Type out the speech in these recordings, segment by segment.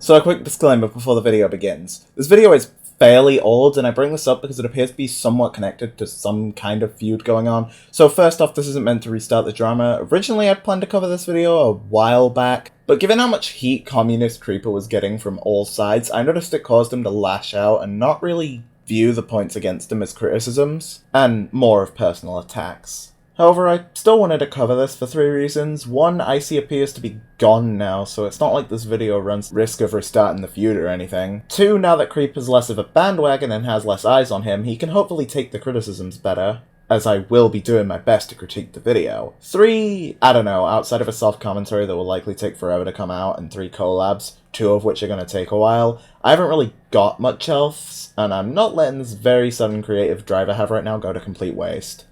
So a quick disclaimer before the video begins. This video is fairly old, and I bring this up because it appears to be somewhat connected to some kind of feud going on. So first off, this isn't meant to restart the drama. Originally I'd planned to cover this video a while back, but given how much heat Communist Creeper was getting from all sides, I noticed it caused him to lash out and not really view the points against him as criticisms, and more of personal attacks. However, I still wanted to cover this for 3 reasons. 1, Icy appears to be gone now, so it's not like this video runs risk of restarting the feud or anything. 2, now that Creeper's less of a bandwagon and has less eyes on him, he can hopefully take the criticisms better, as I will be doing my best to critique the video. 3, I don't know, outside of a soft commentary that will likely take forever to come out, and 3 collabs, 2 of which are going to take a while, I haven't really got much else, and I'm not letting this very sudden creative drive I have right now go to complete waste.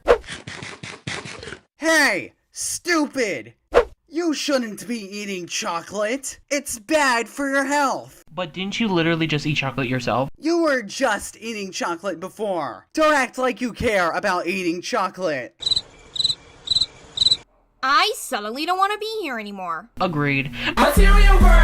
Hey, stupid! You shouldn't be eating chocolate. It's bad for your health. But didn't you literally just eat chocolate yourself? You were just eating chocolate before. Don't act like you care about eating chocolate. I suddenly don't want to be here anymore. Agreed. Material burn!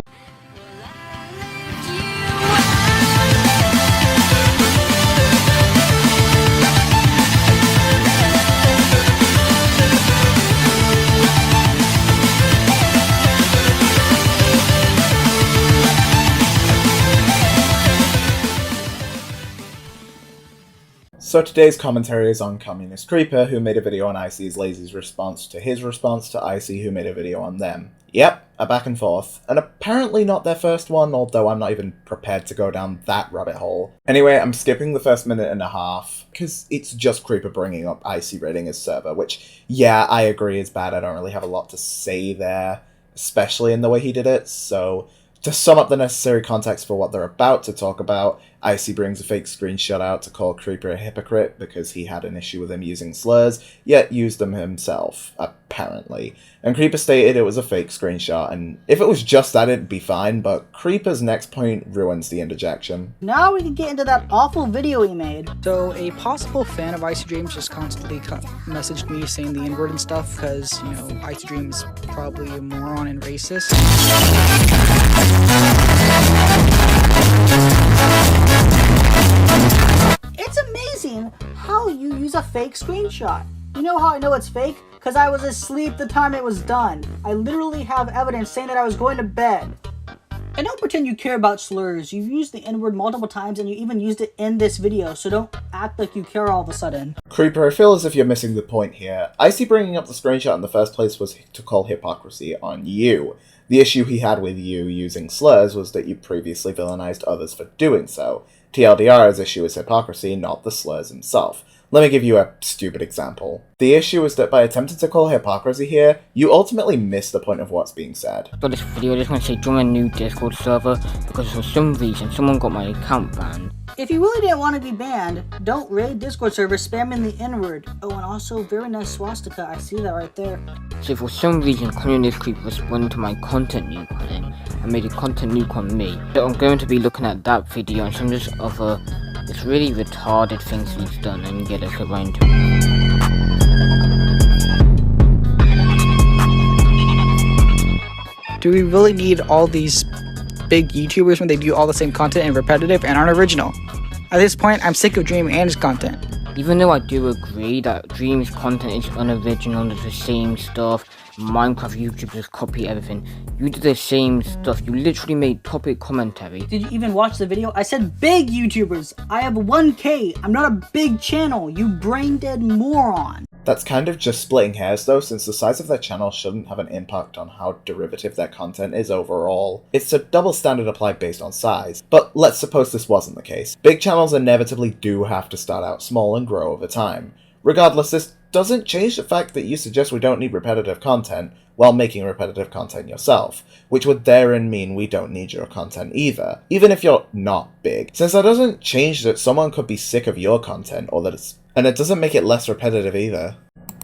So today's commentary is on Communist Creeper, who made a video on Icy's Lazy's response to his response to Icy, who made a video on them. Yep, a back and forth. And apparently not their first one, although I'm not even prepared to go down that rabbit hole. Anyway, I'm skipping the first minute and a half, because it's just Creeper bringing up Icy raiding his server, which, yeah, I agree is bad. I don't really have a lot to say there, especially in the way he did it, so to sum up the necessary context for what they're about to talk about, Icy brings a fake screenshot out to call Creeper a hypocrite because he had an issue with him using slurs, yet used them himself, apparently. And Creeper stated it was a fake screenshot, and if it was just that it'd be fine, but Creeper's next point ruins the interjection. Now we can get into that awful video he made. So a possible fan of Icy Dreams just constantly messaged me saying the N-word and stuff because, you know, Icy Dreams is probably a moron and racist. It's amazing how you use a fake screenshot. You know how I know it's fake? Because I was asleep the time it was done. I literally have evidence saying that I was going to bed. And don't pretend you care about slurs. You've used the N-word multiple times and you even used it in this video, so don't act like you care all of a sudden. Creeper, I feel as if you're missing the point here. Icy bringing up the screenshot in the first place was to call hypocrisy on you. The issue he had with you using slurs was that you previously villainized others for doing so. TLDR's issue is hypocrisy, not the slurs himself. Let me give you a stupid example. The issue is that by attempting to call hypocrisy here, you ultimately miss the point of what's being said. For this video, I just want to say join a new Discord server because for some reason someone got my account banned. If you really didn't want to be banned, don't raid Discord servers spamming the N-word. Oh, and also, very nice swastika, I see that right there. So for some reason, Conundrum Creeper responded to my content nuke on him and made a content nuke on me. So I'm going to be looking at that video and some just other it's really retarded things he's done and get us around to it. Do we really need all these big YouTubers when they do all the same content and repetitive and aren't original? At this point, I'm sick of Dream and his content. Even though I do agree that Dream's content is unoriginal, it's the same stuff, Minecraft YouTubers copy everything, you did the same stuff, you literally made topic commentary. Did you even watch the video? I said big YouTubers! I have 1K! I'm not a big channel, you brain-dead moron! That's kind of just splitting hairs though, since the size of their channel shouldn't have an impact on how derivative their content is overall. It's a double standard applied based on size. But let's suppose this wasn't the case. Big channels inevitably do have to start out small and grow over time. Regardless, this doesn't change the fact that you suggest we don't need repetitive content while making repetitive content yourself, which would therein mean we don't need your content either, even if you're not big. Since that doesn't change that someone could be sick of your content or that it's and it doesn't make it less repetitive either.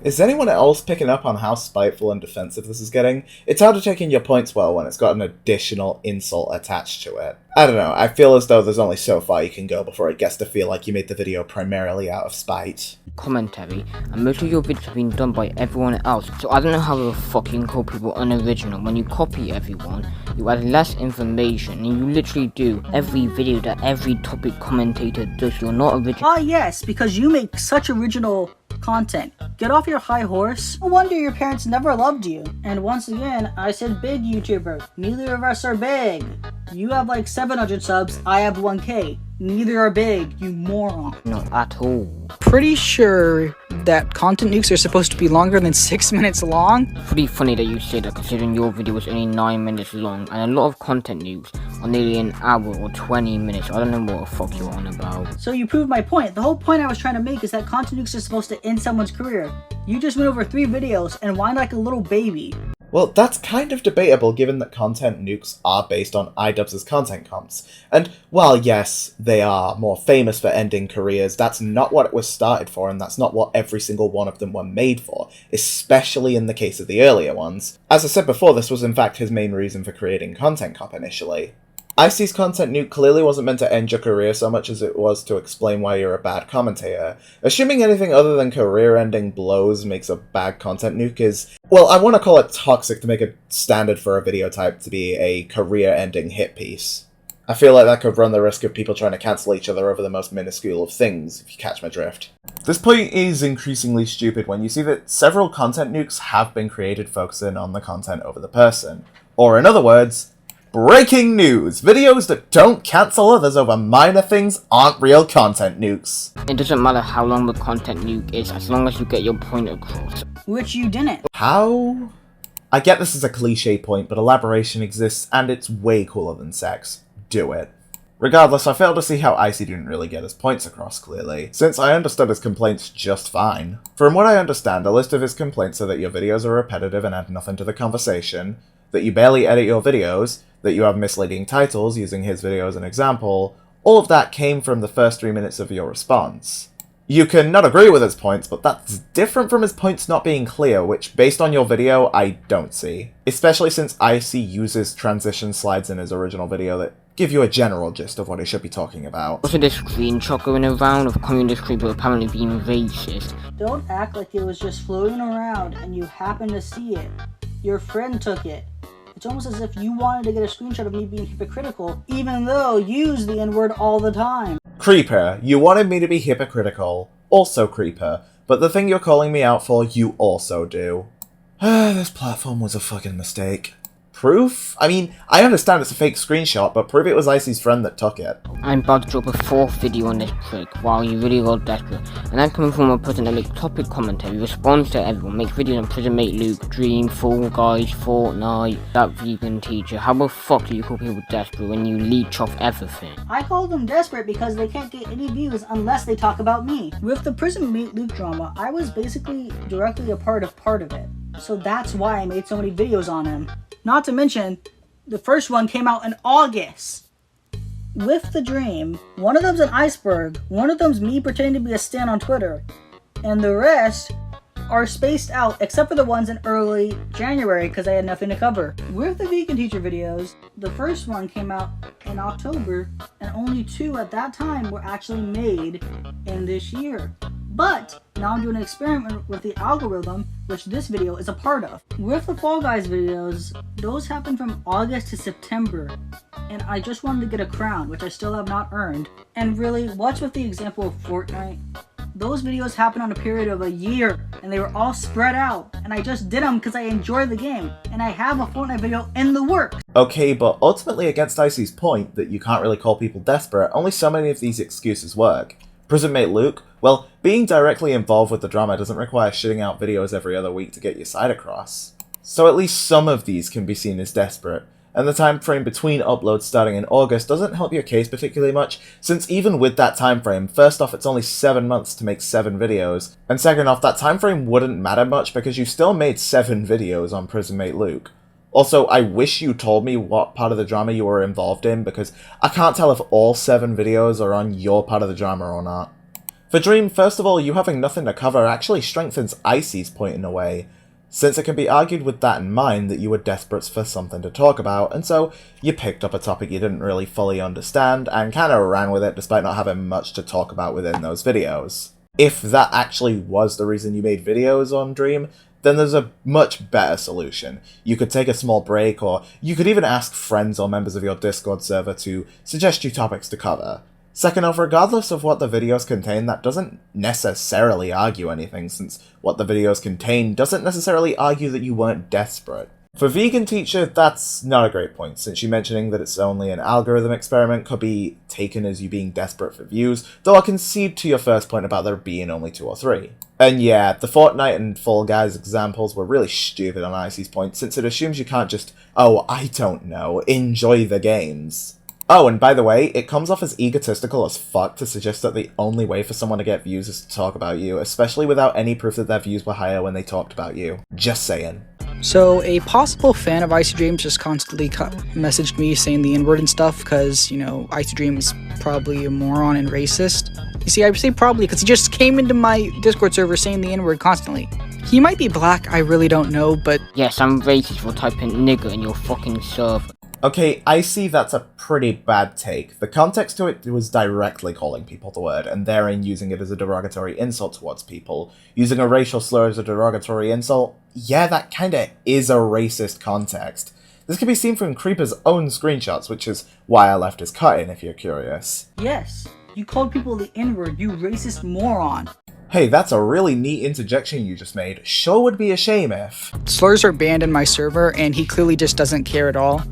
Is anyone else picking up on how spiteful and defensive this is getting? It's hard to take in your points well when it's got an additional insult attached to it. I don't know, I feel as though there's only so far you can go before it gets to feel like you made the video primarily out of spite. Commentary, and most of your videos have been done by everyone else, so I don't know how the fuck you can call people unoriginal. When you copy everyone, you add less information, and you literally do every video that every topic commentator does. You're not original. Ah yes, because you make such original content. Get off your high horse. No wonder your parents never loved you. And once again, I said big YouTuber. Neither of us are big. You have like 700 subs, I have 1k. Neither are big, you moron. Not at all. Pretty sure that content nukes are supposed to be longer than 6 minutes long. Pretty funny that you say that, considering your video was only 9 minutes long, and a lot of content nukes are nearly an hour or 20 minutes. I don't know what the fuck you're on about. So you proved my point. The whole point I was trying to make is that content nukes are supposed to end someone's career. You just went over 3 videos and whined like a little baby. Well, that's kind of debatable given that content nukes are based on iDubbbz's content comps. And while yes, they are more famous for ending careers, that's not what it was started for, and that's not what every single one of them were made for, especially in the case of the earlier ones. As I said before, this was in fact his main reason for creating Content Cop initially. Icy's content nuke clearly wasn't meant to end your career so much as it was to explain why you're a bad commentator. Assuming anything other than career-ending blows makes a bad content nuke is, well, I want to call it toxic to make it standard for a video type to be a career-ending hit piece. I feel like that could run the risk of people trying to cancel each other over the most minuscule of things, if you catch my drift. This point is increasingly stupid when you see that several content nukes have been created focusing on the content over the person. Or in other words, breaking news! Videos that don't cancel others over minor things aren't real content nukes. It doesn't matter how long the content nuke is, as long as you get your point across. Which you didn't. How? I get this is a cliche point, but elaboration exists, and it's way cooler than sex. Do it. Regardless, I fail to see how Icy didn't really get his points across clearly, since I understood his complaints just fine. From what I understand, a list of his complaints are that your videos are repetitive and add nothing to the conversation, that you barely edit your videos, that you have misleading titles, using his video as an example. All of that came from the first 3 minutes of your response. You can not agree with his points, but that's different from his points not being clear, which, based on your video, I don't see. Especially since Icy uses transition slides in his original video that give you a general gist of what he should be talking about. Also, this screenshot going around of communist people apparently being racist. Don't act like it was just floating around and you happened to see it. Your friend took it. It's almost as if you wanted to get a screenshot of me being hypocritical, even though you use the N-word all the time. Creeper, you wanted me to be hypocritical. Also Creeper, but the thing you're calling me out for, you also do. This platform was a fucking mistake. Proof? I mean, I understand it's a fake screenshot, but prove it was Icy's friend that took it. I'm about to drop a 4th video on this trick. Wow, you really got desperate. And I'm coming from a person that makes topic commentary, responds to everyone, makes videos on Prison Mate Luke, Dream, Fall Guys, Fortnite, that vegan teacher. How the fuck do you call people desperate when you leech off everything? I call them desperate because they can't get any views unless they talk about me. With the Prison Mate Luke drama, I was basically directly a part of it. So that's why I made so many videos on him. Not to mention, the first one came out in August. With the Dream, one of them's an iceberg, one of them's me pretending to be a stan on Twitter, and the rest are spaced out except for the ones in early January because I had nothing to cover. With the vegan teacher videos, the first one came out in October and only 2 at that time were actually made in this year. But now I'm doing an experiment with the algorithm, which this video is a part of. With the Fall Guys videos, those happened from August to September, and I just wanted to get a crown, which I still have not earned. And really, what's with the example of Fortnite? Those videos happened on a period of a year, and they were all spread out, and I just did them because I enjoy the game, and I have a Fortnite video in the works. Okay, but ultimately against Icy's point that you can't really call people desperate, only so many of these excuses work. Prison Mate Luke? Well, being directly involved with the drama doesn't require shitting out videos every other week to get your side across. So at least some of these can be seen as desperate, and the time frame between uploads starting in August doesn't help your case particularly much, since even with that time frame, first off it's only 7 months to make 7 videos, and second off that time frame wouldn't matter much because you still made 7 videos on Prison Mate Luke. Also, I wish you told me what part of the drama you were involved in, because I can't tell if all 7 videos are on your part of the drama or not. For Dream, first of all, you having nothing to cover actually strengthens Icy's point in a way, since it can be argued with that in mind that you were desperate for something to talk about, and so you picked up a topic you didn't really fully understand and kinda ran with it despite not having much to talk about within those videos. If that actually was the reason you made videos on Dream, then there's a much better solution. You could take a small break, or you could even ask friends or members of your Discord server to suggest you topics to cover. Second off, regardless of what the videos contain, that doesn't necessarily argue anything, since what the videos contain doesn't necessarily argue that you weren't desperate. For Vegan Teacher, that's not a great point, since you mentioning that it's only an algorithm experiment could be taken as you being desperate for views, though I'll concede to your first point about there being only 2 or 3. And yeah, the Fortnite and Fall Guys examples were really stupid on Icy's point, since it assumes you can't just, oh, I don't know, enjoy the games. Oh, and by the way, it comes off as egotistical as fuck to suggest that the only way for someone to get views is to talk about you, especially without any proof that their views were higher when they talked about you. Just saying. So, a possible fan of Icy Dreams just constantly messaged me saying the N-word and stuff, because, you know, Icy Dream is probably a moron and racist. You see, I say probably because he just came into my Discord server saying the N-word constantly. He might be black, I really don't know, but... Yes, I'm racist for typing nigger in your fucking server. Okay, I see that's a pretty bad take. The context to it was directly calling people the word, and therein using it as a derogatory insult towards people. Using a racial slur as a derogatory insult? Yeah, that kinda is a racist context. This can be seen from Creeper's own screenshots, which is why I left his cut in if you're curious. Yes, you called people the N-word, you racist moron. Hey, that's a really neat interjection you just made. Sure would be a shame if... Slurs are banned in my server, and he clearly just doesn't care at all.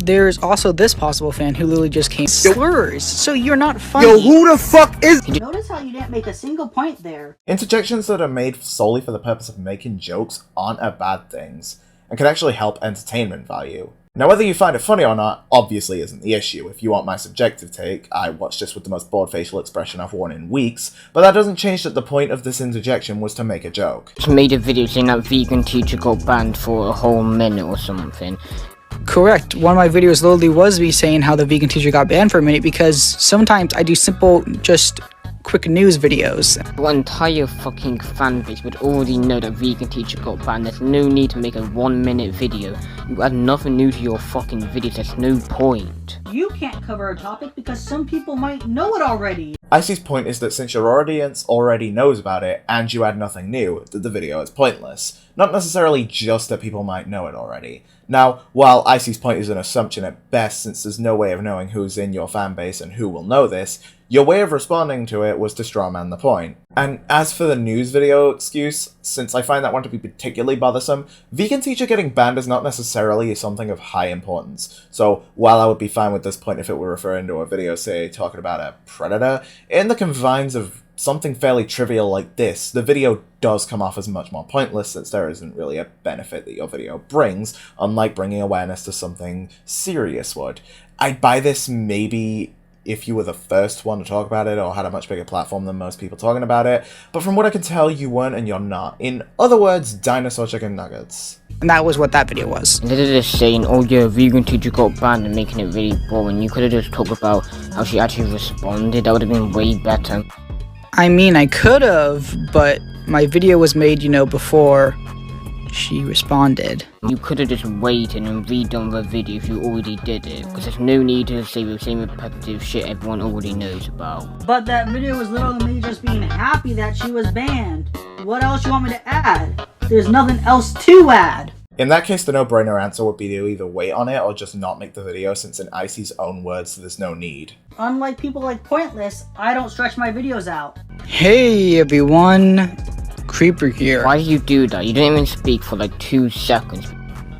There's also this possible fan who literally just came slurs, so you're not funny. Yo, who the fuck is- Notice how you didn't make a single point there. Interjections that are made solely for the purpose of making jokes aren't a bad things, and can actually help entertainment value. Now, whether you find it funny or not, obviously isn't the issue. If you want my subjective take, I watched this with the most bored facial expression I've worn in weeks, but that doesn't change that the point of this interjection was to make a joke. Just made a video saying that Vegan Teacher got banned for a whole minute or something. Correct. One of my videos literally was me saying how the Vegan Teacher got banned for a minute, because sometimes I do simple, just quick news videos. Your entire fucking fanbase would already know that Vegan Teacher got banned. There's no need to make a 1-minute video. You add nothing new to your fucking videos, there's no point. You can't cover a topic because some people might know it already. Icy's point is that since your audience already knows about it, and you add nothing new, that the video is pointless. Not necessarily just that people might know it already. Now, while Icy's point is an assumption at best, since there's no way of knowing who's in your fanbase and who will know this, your way of responding to it was to strawman the point. And as for the news video excuse, since I find that one to be particularly bothersome, Vegan Teacher getting banned is not necessarily something of high importance. So while I would be fine with this point if it were referring to a video, say, talking about a predator, in the confines of something fairly trivial like this, the video does come off as much more pointless, since there isn't really a benefit that your video brings, unlike bringing awareness to something serious would. I'd buy this maybe if you were the first one to talk about it, or had a much bigger platform than most people talking about it, but from what I can tell, you weren't and you're not. In other words, dinosaur chicken nuggets. And that was what that video was. Instead of just saying, oh yeah, Vegan Teacher got banned and making it really boring, you could have just talked about how she actually responded. That would have been way better. I mean, I could have, but my video was made, you know, before she responded. You could have just waited and redone the video if you already did it, because there's no need to say the same repetitive shit everyone already knows about. But that video was literally me just being happy that she was banned. What else you want me to add? There's nothing else to add. In that case, the no-brainer answer would be to either wait on it or just not make the video, since in Icy's own words, there's no need. Unlike people like Pointless, I don't stretch my videos out. Hey everyone, Creeper here. Why did you do that? You didn't even speak for like 2 seconds.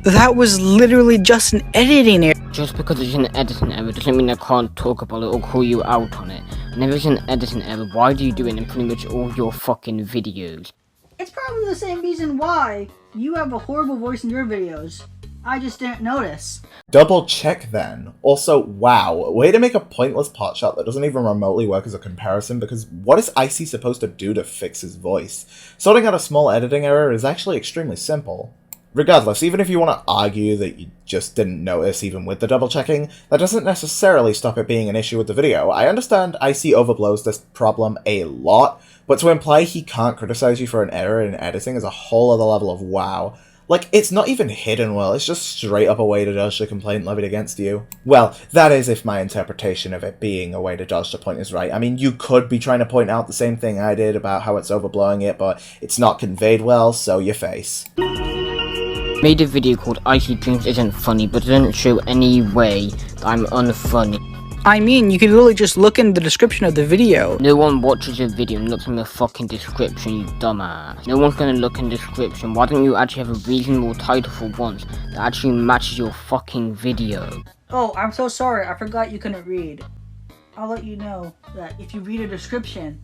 That was literally just an editing error. Just because it's an editing error doesn't mean I can't talk about it or call you out on it. And if it's an editing error, why do you do it in pretty much all your fucking videos? It's probably the same reason why you have a horrible voice in your videos. I just didn't notice. Double check then. Also, wow, way to make a pointless potshot that doesn't even remotely work as a comparison, because what is Icy supposed to do to fix his voice? Sorting out a small editing error is actually extremely simple. Regardless, even if you want to argue that you just didn't notice even with the double checking, that doesn't necessarily stop it being an issue with the video. I understand Icy overblows this problem a lot, but to imply he can't criticize you for an error in editing is a whole other level of wow. Like, it's not even hidden well, it's just straight up a way to dodge the complaint levied against you. Well, that is if my interpretation of it being a way to dodge the point is right. I mean, you could be trying to point out the same thing I did about how it's overblowing it, but it's not conveyed well, so your face. Made a video called Icy Dreams Isn't Funny, but it doesn't show any way that I'm unfunny. I mean, you can literally just look in the description of the video. No one watches your video and looks in the fucking description, you dumbass. No one's gonna look in the description. Why don't you actually have a reasonable title for once that actually matches your fucking video? Oh, I'm so sorry. I forgot you couldn't read. I'll let you know that if you read a description,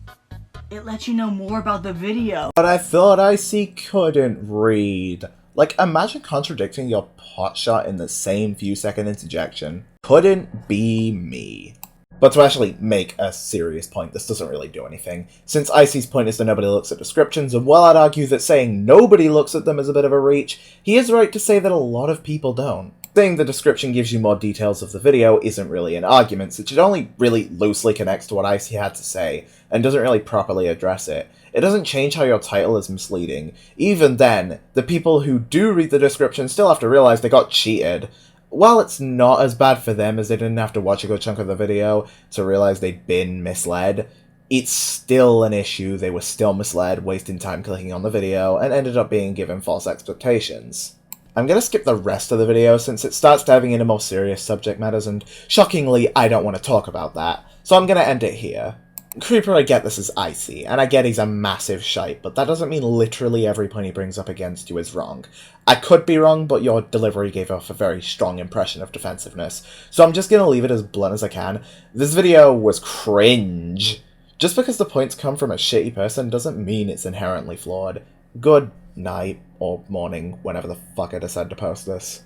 it lets you know more about the video. But I thought Icy couldn't read. Like, imagine contradicting your pot shot in the same few second interjection. Couldn't be me. But to actually make a serious point, this doesn't really do anything. Since Icy's point is that nobody looks at descriptions, and while I'd argue that saying nobody looks at them is a bit of a reach, he is right to say that a lot of people don't. Saying the description gives you more details of the video isn't really an argument, since it only really loosely connects to what Icy had to say, and doesn't really properly address it. It doesn't change how your title is misleading. Even then, the people who do read the description still have to realize they got cheated. While it's not as bad for them as they didn't have to watch a good chunk of the video to realize they'd been misled, it's still an issue. They were still misled, wasting time clicking on the video, and ended up being given false expectations. I'm gonna skip the rest of the video since it starts diving into more serious subject matters, and shockingly, I don't want to talk about that, so I'm gonna end it here. Creeper, I get this is Icy, and I get he's a massive shite, but that doesn't mean literally every point he brings up against you is wrong. I could be wrong, but your delivery gave off a very strong impression of defensiveness, so I'm just gonna leave it as blunt as I can. This video was cringe. Just because the points come from a shitty person doesn't mean it's inherently flawed. Good night, or morning, whenever the fuck I decide to post this.